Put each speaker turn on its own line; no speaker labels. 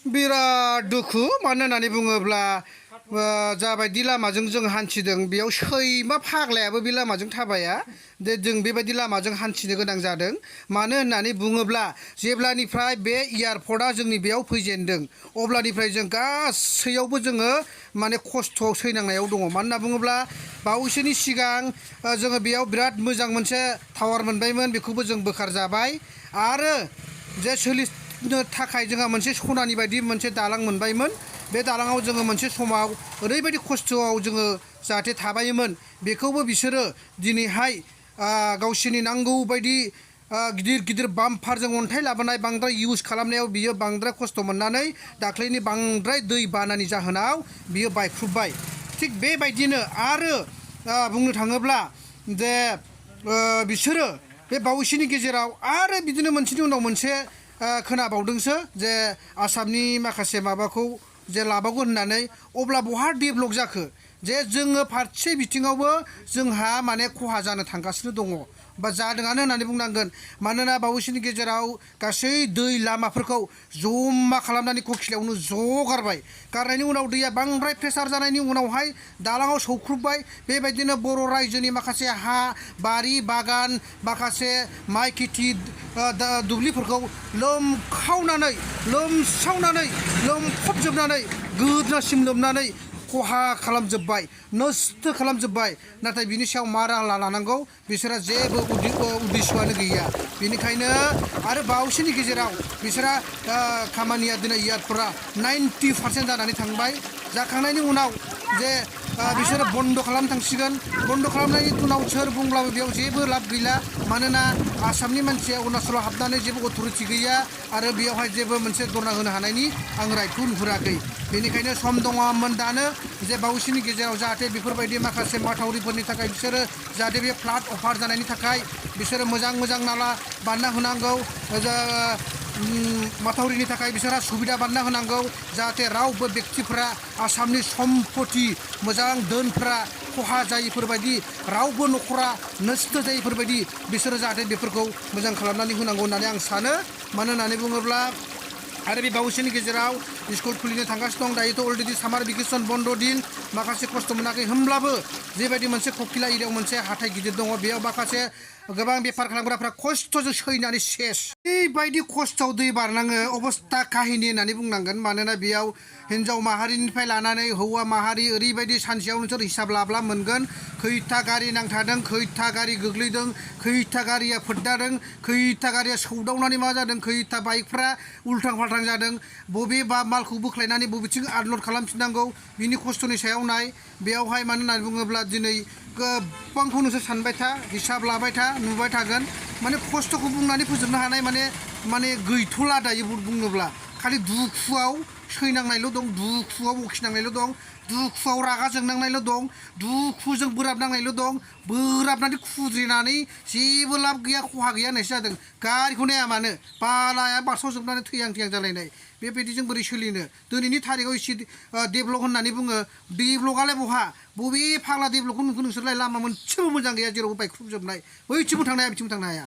बिराद दुखु मानो होननानै बुङोब्ला जाबायदि लामाजों जों हान्थिदों बेयाव सैमा फाग्लायाबो बे लामाजों थाबाया जों बेबायदि लामाजों हान्थिनो गोनां जादों मानो होननानै बुङोब्ला जेब्लानिफ्राय बे एयारपर्टआ जोंनि बेयाव फैजेनदों अब्लानिफ्राय जों गासैयावबो जोङो माने खस्थ' सैनांनायाव दङ मानो होनना बुङोब्ला बावैसोनि सिगां जोङो बेयाव बिराद मोजां मोनसे टावार मोनबायमोन बेखौबो जों बोखारजाबाय आरो जे सोलिनो थाखाय जोंहा मोनसे सनानि बायदि मोनसे दालां मोनबायमोन बे दालाङाव जोङो मोनसे समाव ओरैबायदि खस्थ'आव जोङो जाहाथे थाबायोमोन बेखौबो बिसोरो दिनैहाय गावसोरनि नांगौ बायदि गिदिर गिदिर बाम्पारजों अन्थाइ लाबोनाय बांद्राय इउज खालामनायाव बियो बांद्राय खस्थ' मोननानै दाख्लैनि बांद्राय दै बानानि जाहोनाव बियो बायख्रुबबाय थिग बेबायदिनो आरो बुंनो थाङोब्ला जे बिसोरो बे बावैसोनि गेजेराव आरो बिदिनो मोनसेनि उनाव मोनसे खोनाबावदोंसो जे आसामनि माखासे माबाखौ जे लाबावगोन होननानै अब्ला बहा डेभेलप जाखो जे जोङो फारसे बिथिङावबो जोंहा माने खहा जानो थांगासिनो दङ बा जादोंआनो होननानै बुंनांगोन मानोना बावैसोनि गेजेराव गासै दै लामाफोरखौ जमा खालामनानै ककिलायावनो ज' गारनायनि उनाव दैया बांद्राय प्रेसार जानायनि उनावहाय दालाङाव सौख्रुबबाय बेबायदिनो बर' रायजोनि माखासे हा बारि बागान माखासे माइ खेथि दुब्लिफोरखौ लोमखावनानै लोमसावनानै लोमफबजोबनानै गोदोनासिम लोमनानै खहा खालामजोब्बाय नस्थ' खालामजोब्बाय नाथाय बिनि सायाव मा राहा लानांगौ बिसोरहा जेबो उद्देश्यआनो गैया बेनिखायनो आरो बावैसोनि गेजेराव बिसोरहा खामानिया दिनै एयारपर्टआ 90% जानानै थांबाय जाखांनायनि उनाव जे बिसोरो बन्द' खालामनो थांसिगोन बन्द' खालामनायनि उनाव सोर बुंब्लाबो बेयाव जेबो लाब गैला मानोना आसामनि मानसिया अरुणाचलाव हाबनानै जेबो अथ'रिटि गैया आरो बेयावहाय जेबो मोनसे धरना होनो हानायनि आं राइटखौ नुहुराखै बेनिखायनो सम दङमोन दानो जे बावैसोनि गेजेराव जाहाथे बेफोरबायदि माखासे माथावरिफोरनि थाखाय बिसोरो जाहाथे बे फ्लाड अभार जानायनि थाखाय बिसोरो मोजां नाला बानायना होनांगौ माथावरिनि थाखाय बिसोरहा सुबिदा बानायना होनांगौ जाहाथे रावबो बेक्तिफ्रा आसामनि सम्पति मोजां धोनफ्रा खहा जायैफोरबायदि रावबो न'खरा नस्थ' जायैफोरबायदि बिसोरो जाहाथे बेफोरखौ मोजां खालामनानै होनांगौ होननानै आं सानो मानो होननानै बुङोब्ला आरो बे बावैसोनि गेजेराव स्कुल खुलिनो थांगासिनो दं दायोथ' अलरेडि सामार भेकेसन बन्द' दिन माखासे खस्थ' मोनाखै होमब्लाबो जेबायदि मोनसे ककिला एरियायाव मोनसे हाथाइ गिदिर दङ बेयाव माखासे गोबां बेफार खालामग्राफ्रा खस्थ'जों सैनानै सेस बेबायदि खस्थ'आव दै बारनाङो अबस्था काहिनि होननानै बुंनांगोन मानोना बेयाव हिन्जाव माहारिनिफ्राय लानानै हौवा माहारि ओरैबायदि सानसेयाव नोंसोर हिसाब लाब्ला मोनगोन खैथा गारि नांथादों खैथा गारि गोग्लैदों खैथा गारिया फोद्दादों खैथा गारिया सौदावनानै मा जादों खैथा बाइकफ्रा उल्थां फाल्थां जादों बबेबा मालखौ बोख्लायनानै बबेथिं आनलड खालामफिननांगौ बिनि खस्थ'नि सायाव नाय बेयावहाय मानो होननानै बुङोब्ला दिनै गोबांखौ नोंसोर सानबाय था हिसाब लाबाय था नुबाय थागोन माने खस्थ'खौ बुंनानै फोजोबनो हानाय माने गैथ'ला दायो बुङोब्ला खालि दुखुआव सैनांनायल' दं दुखुआव बखिनांनायल' दं दुखुआव रागा जोंनांनायल' दं दुखुजों बोराबनांनायल' दं बोराबनानै खुद्रिनानै जेबो लाब गैया खहा गैया होननायसो जादों गारिखौ नाया मानो बालाया बारस'जोबनानै थैहां जालायनाय बेबायदिजों बोरै सोलिनो दिनैनि थारिखआव एसे डेभेलप होननानै बुङो डेभेलपआलाय बबे फाग्ला डेभेलपखौ नुखो नोंसोरलाय लामा मोनसेबो मोजां गैया जेरावबो बायख्रुबजोबनाय बैथिंबो थांनो हाया बिथिंबो थांनो हाया